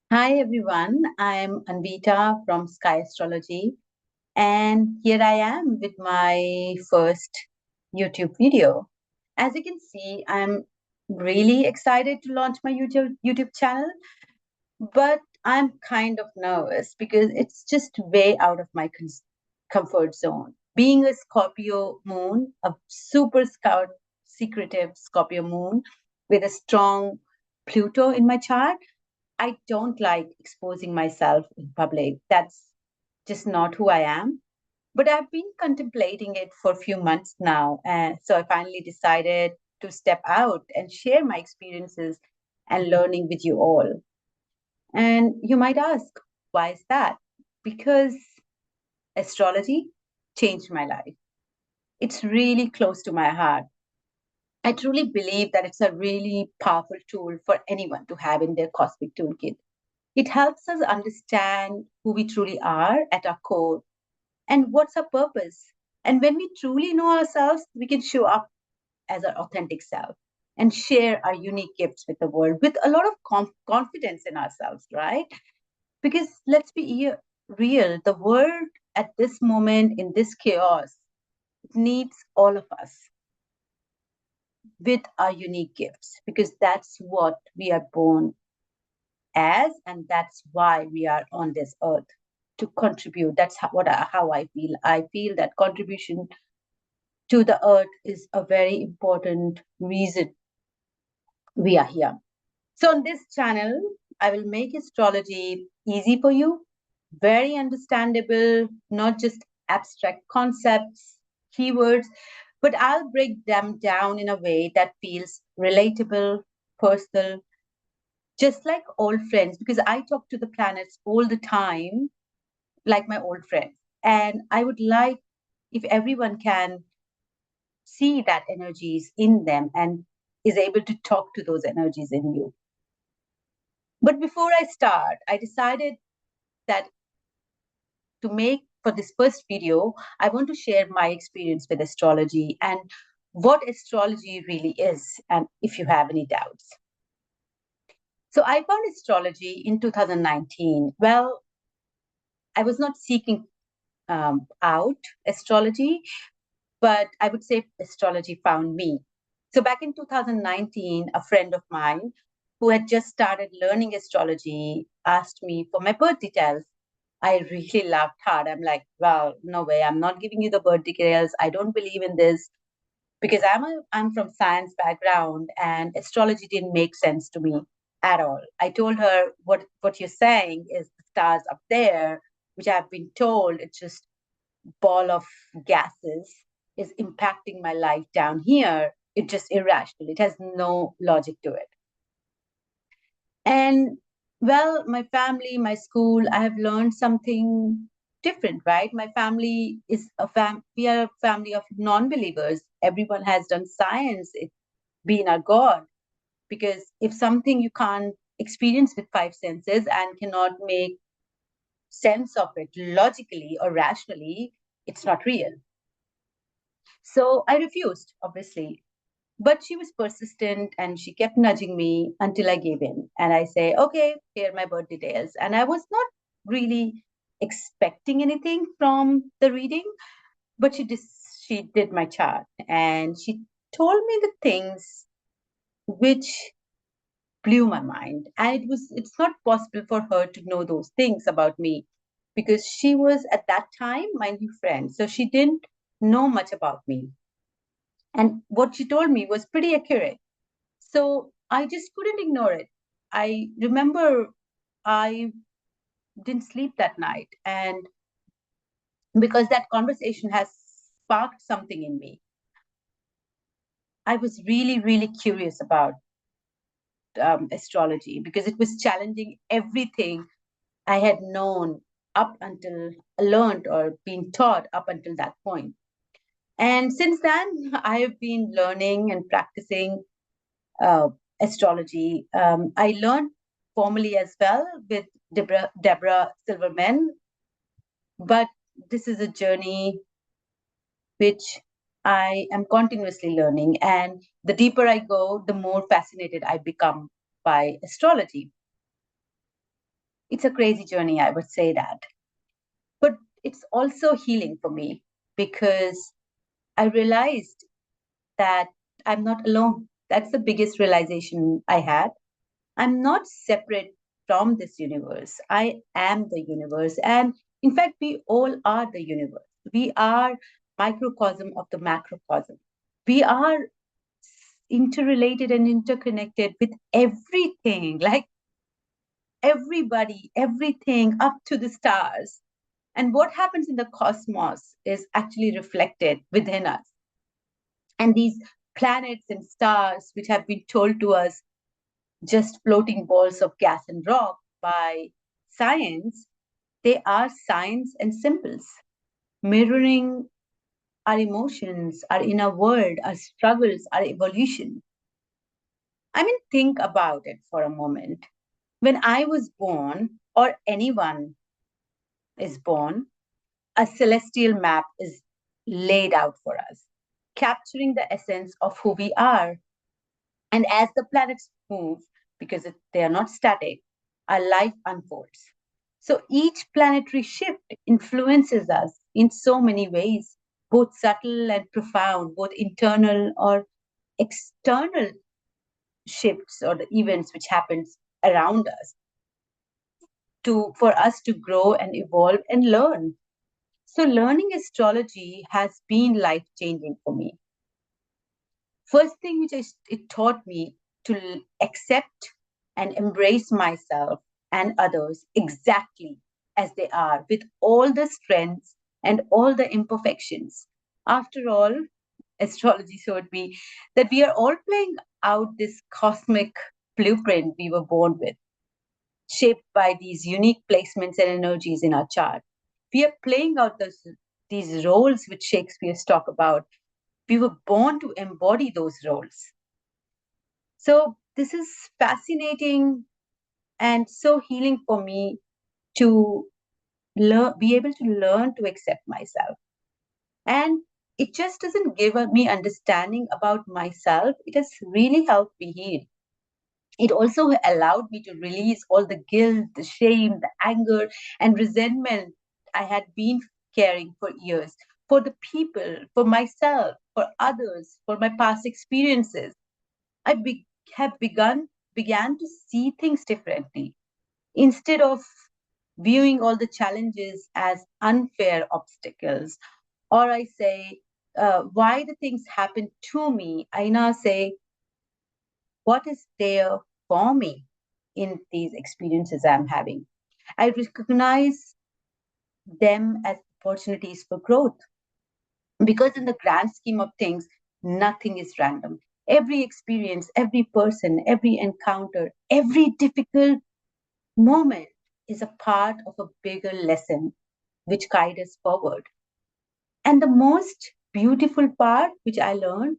Hi everyone, I'm Anvita from Sky Astrology, and here I am with my first YouTube video. As you can see, I'm really excited to launch my YouTube channel, but I'm kind of nervous because it's just way out of my comfort zone. Being a Scorpio moon, a super scout, secretive Scorpio moon with a strong Pluto in my chart, I don't like exposing myself in public. That's just not who I am. But I've been contemplating it for a few months now. And so I finally decided to step out and share my experiences and learning with you all. And you might ask, why is that? Because astrology changed my life. It's really close to my heart. I truly believe that it's a really powerful tool for anyone to have in their cosmic toolkit. It helps us understand who we truly are at our core and what's our purpose. And when we truly know ourselves, we can show up as our authentic self and share our unique gifts with the world with a lot of confidence in ourselves, right? Because let's be real, the world at this moment in this chaos needs all of us with our unique gifts because that's what we are born as, and that's why we are on this earth to contribute. That's how I feel. I feel that contribution to the earth is a very important reason we are here. So on this channel, I will make astrology easy for you, very understandable, not just abstract concepts, keywords, but I'll break them down in a way that feels relatable, personal, just like old friends, because I talk to the planets all the time, like my old friends. And I would like if everyone can see that energies in them and is able to talk to those energies in you. But before I start, I decided that to make for this first video, I want to share my experience with astrology and what astrology really is, and if you have any doubts. So I found astrology in 2019. Well, I was not seeking out astrology, but I would say astrology found me. So back in 2019, a friend of mine who had just started learning astrology asked me for my birth details. I really laughed hard. I'm like, well, no way. I'm not giving you the birth details. I don't believe in this because I'm from science background and astrology didn't make sense to me at all. I told her what you're saying is the stars up there, which I've been told it's just ball of gases is impacting my life down here. It's just irrational. It has no logic to it. And well, my family, my school, I have learned something different, right? My family is we are a family of non-believers. Everyone has done science. It's been our God. Because if something you can't experience with five senses and cannot make sense of it logically or rationally, it's not real. So I refused, obviously. But she was persistent and she kept nudging me until I gave in. And I say, okay, here are my birth details. And I was not really expecting anything from the reading, but she did my chart and she told me the things which blew my mind. And it's not possible for her to know those things about me because she was at that time my new friend. So she didn't know much about me. And what she told me was pretty accurate. So I just couldn't ignore it. I remember I didn't sleep that night. And because that conversation has sparked something in me, I was really, really curious about astrology because it was challenging everything I had known up until learned or been taught up until that point. And since then, I have been learning and practicing uh, astrology. I learned formally as well with Deborah Silverman, but this is a journey which I am continuously learning. And the deeper I go, the more fascinated I become by astrology. It's a crazy journey, I would say that. But it's also healing for me because I realized that I'm not alone. That's the biggest realization I had. I'm not separate from this universe. I am the universe. And in fact, we all are the universe. We are microcosm of the macrocosm. We are interrelated and interconnected with everything, like everybody, everything up to the stars. And what happens in the cosmos is actually reflected within us. And these planets and stars, which have been told to us just floating balls of gas and rock by science, they are signs and symbols, mirroring our emotions, our inner world, our struggles, our evolution. I mean, think about it for a moment. When I was born, or anyone is born, a celestial map is laid out for us, capturing the essence of who we are. And as the planets move, because they are not static, our life unfolds. So each planetary shift influences us in so many ways, both subtle and profound, both internal or external shifts or the events which happens around us to for us to grow and evolve and learn. So learning astrology has been life changing for me. First thing which it taught me to accept and embrace myself and others exactly as they are, with all the strengths and all the imperfections. After all, astrology showed me that we are all playing out this cosmic blueprint we were born with, shaped by these unique placements and energies in our chart. We are playing out these roles which Shakespeare's talk about. We were born to embody those roles. So this is fascinating and so healing for me to be able to learn to accept myself. And it just doesn't give me understanding about myself. It has really helped me heal. It also allowed me to release all the guilt, the shame, the anger, and resentment I had been carrying for years for the people, for myself, for others, for my past experiences. I have began to see things differently. Instead of viewing all the challenges as unfair obstacles, or I say, why the things happen to me, I now say, what is there for me in these experiences I'm having? I recognize them as opportunities for growth because, in the grand scheme of things, nothing is random. Every experience, every person, every encounter, every difficult moment is a part of a bigger lesson which guide us forward. And the most beautiful part which I learned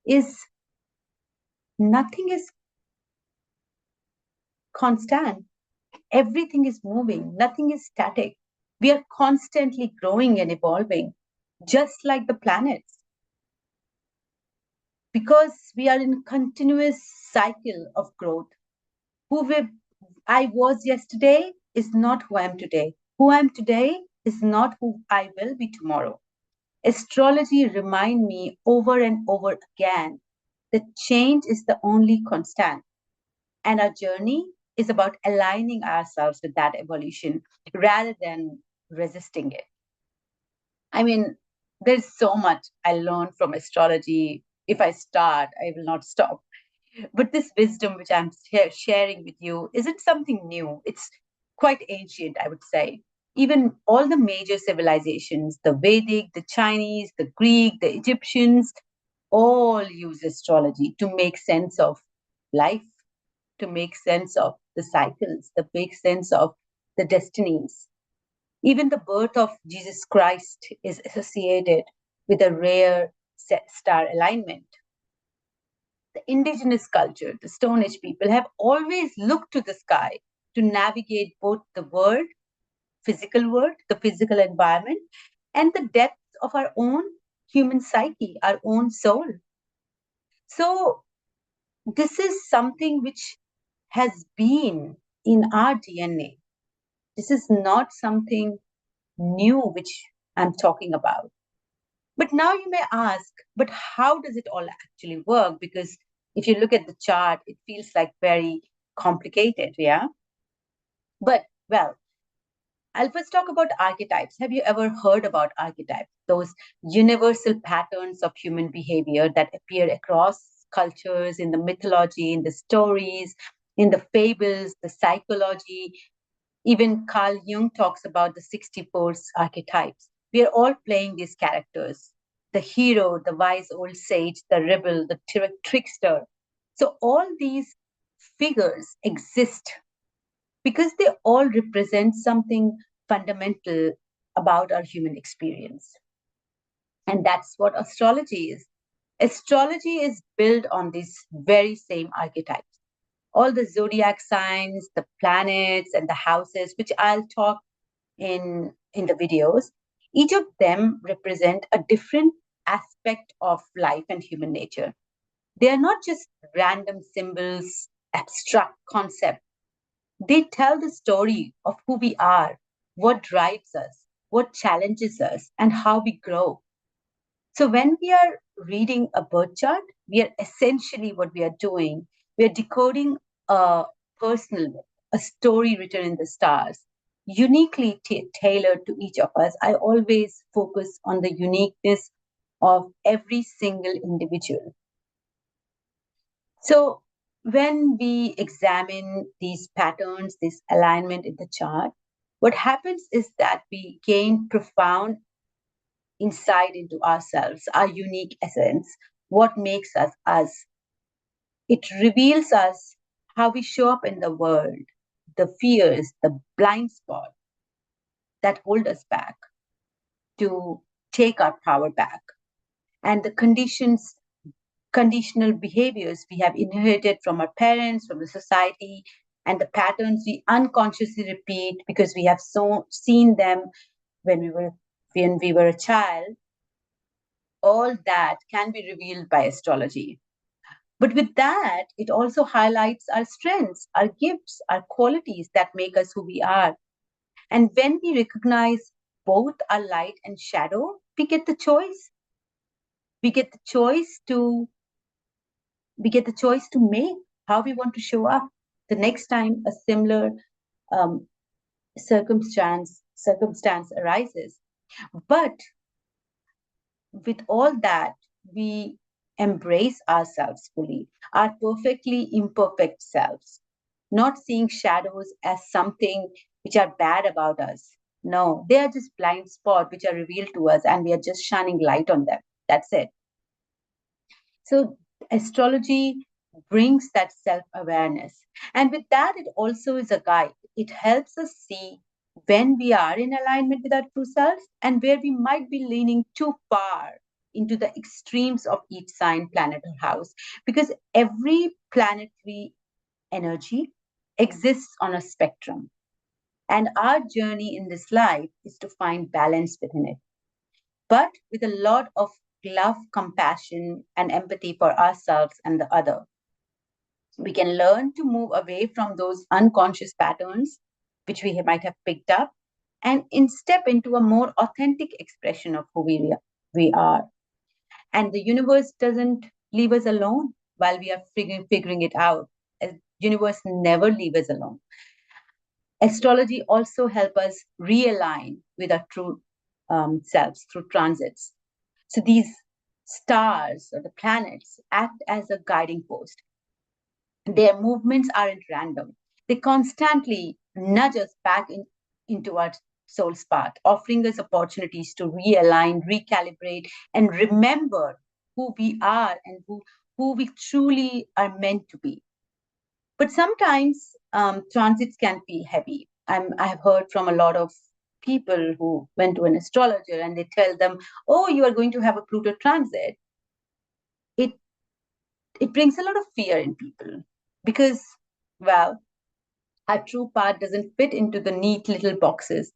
is nothing is constant. Everything is moving, nothing is static. We are constantly growing and evolving, just like the planets, because we are in continuous cycle of growth. I was yesterday is not who I am today. Who I am today is not who I will be tomorrow. Astrology remind me over and over again that change is the only constant, and our journey is about aligning ourselves with that evolution rather than resisting it. I mean, there's so much I learned from astrology. If I start, I will not stop. But this wisdom which I'm sharing with you isn't something new. It's quite ancient, I would say. Even all the major civilizations, the Vedic, the Chinese, the Greek, the Egyptians, all use astrology to make sense of life, to make sense of the cycles, to make sense of the destinies. Even the birth of Jesus Christ is associated with a rare star alignment. The indigenous culture, the Stone Age people, have always looked to the sky to navigate both the world, the physical environment, and the depths of our own human psyche, our own soul. So, this is something which has been in our DNA. This is not something new which I'm talking about. But now you may ask, but how does it all actually work? Because if you look at the chart, it feels like very complicated, yeah? But, well, I'll first talk about archetypes. Have you ever heard about archetypes? Those universal patterns of human behavior that appear across cultures, in the mythology, in the stories, in the fables, the psychology. Even Carl Jung talks about the 64 archetypes. We are all playing these characters: the hero, the wise old sage, the rebel, the trickster. So, all these figures exist because they all represent something fundamental about our human experience. And that's what astrology is. Astrology is built on these very same archetypes. All the zodiac signs, the planets, and the houses, which I'll talk in the videos, each of them represent a different aspect of life and human nature. They are not just random symbols, abstract concepts. They tell the story of who we are, what drives us, what challenges us, and how we grow. So when we are reading a birth chart, we are essentially what we are doing. We are decoding a personal myth, a story written in the stars, uniquely tailored to each of us. I always focus on the uniqueness of every single individual. So when we examine these patterns, this alignment in the chart, what happens is that we gain profound insight into ourselves, our unique essence, what makes us us. It reveals us how we show up in the world, the fears, the blind spot that hold us back to take our power back, and the conditional behaviors we have inherited from our parents, from the society, and the patterns we unconsciously repeat because we have seen them when we were a child. All that can be revealed by astrology. But with that, it also highlights our strengths, our gifts, our qualities that make us who we are. And when we recognize both our light and shadow, we get the choice. We get the choice to we get the choice to make how we want to show up the next time a similar um, circumstance arises. But with all that, we embrace ourselves fully, our perfectly imperfect selves, not seeing shadows as something which are bad about us. No, they are just blind spots which are revealed to us, and we are just shining light on them. That's it. So, astrology brings that self awareness. And with that, it also is a guide. It helps us see when we are in alignment with our true selves and where we might be leaning too far into the extremes of each sign, planet, or house. Because every planetary energy exists on a spectrum. And our journey in this life is to find balance within it, but with a lot of love, compassion, and empathy for ourselves and the other. We can learn to move away from those unconscious patterns which we might have picked up and step into a more authentic expression of who we are. And the universe doesn't leave us alone while we are figuring it out. The universe never leaves us alone. Astrology also helps us realign with our true selves through transits. So these stars or the planets act as a guiding post. Their movements aren't random. They constantly nudge us back into our soul's path, offering us opportunities to realign, recalibrate, and remember who we are and who we truly are meant to be. But sometimes transits can feel heavy. I have heard from a lot of people who went to an astrologer and they tell them, oh, you are going to have a Pluto transit. It it brings a lot of fear in people because, well, our true path doesn't fit into the neat little boxes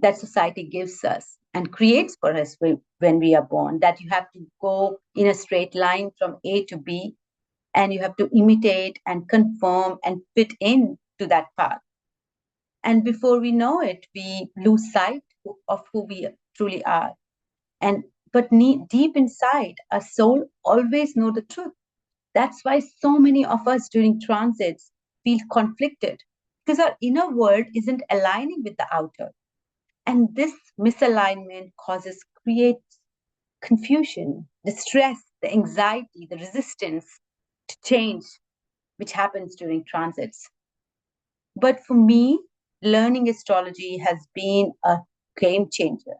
that society gives us and creates for us when we are born, that you have to go in a straight line from A to B and you have to imitate and conform and fit in to that path. And before we know it, we lose sight of who we truly are. And but deep inside, our soul always know the truth. That's why so many of us during transits feel conflicted because our inner world isn't aligning with the outer. And this misalignment creates confusion, the stress, the anxiety, the resistance to change, which happens during transits. But for me, learning astrology has been a game changer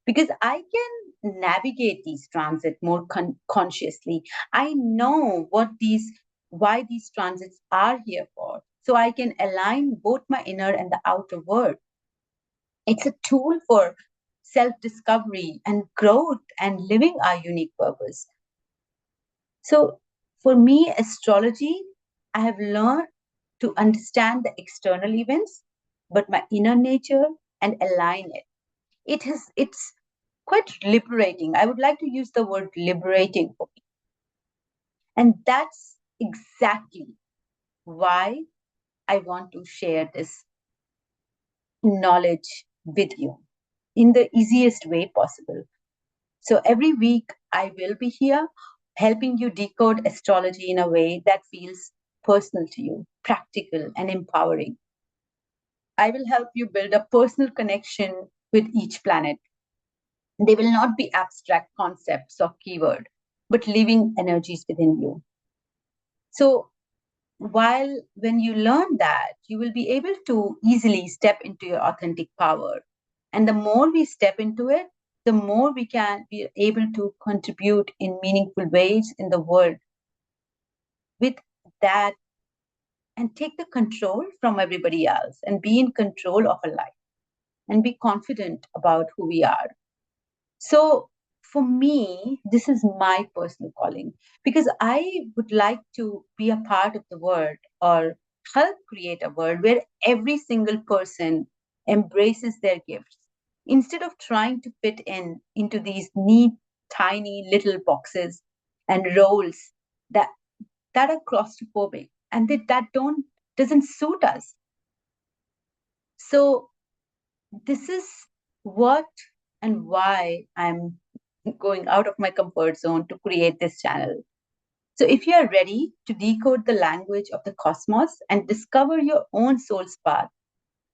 because I can navigate these transit more consciously. I know why these transits are here for. So I can align both my inner and the outer world. It's a tool for self discovery and growth and living our unique purpose. So for me, astrology, I have learned to understand the external events, but my inner nature and align it. It's quite liberating. I would like to use the word liberating for me. And that's exactly why I want to share this knowledge with you in the easiest way possible. So every week I will be here helping you decode astrology in a way that feels personal to you, practical, and empowering. I will help you build a personal connection with each planet. They will not be abstract concepts or keyword, but living energies within you. So while when you learn that, you will be able to easily step into your authentic power. And the more we step into it, the more we can be able to contribute in meaningful ways in the world with that and take the control from everybody else and be in control of our life and be confident about who we are. So for me, this is my personal calling because I would like to be a part of the world or help create a world where every single person embraces their gifts instead of trying to fit into these neat, tiny little boxes and roles that that are claustrophobic and that don't doesn't suit us. So this is what and why I'm going out of my comfort zone to create this channel. So, if you are ready to decode the language of the cosmos and discover your own soul's path,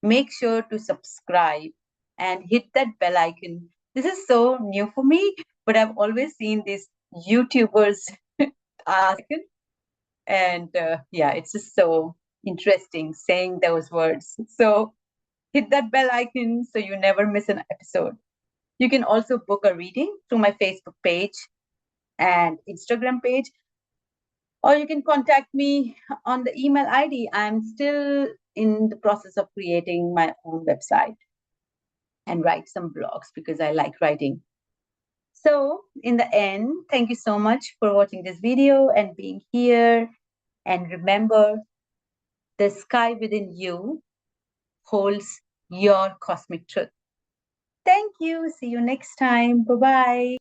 make sure to subscribe and hit that bell icon. This is so new for me, but I've always seen these YouTubers ask it. And yeah, it's just so interesting saying those words. So, hit that bell icon so you never miss an episode. You can also book a reading through my Facebook page and Instagram page, or you can contact me on the email ID. I'm still in the process of creating my own website and write some blogs because I like writing. So, in the end, thank you so much for watching this video and being here. And remember, the sky within you holds your cosmic truth. Thank you. See you next time. Bye bye.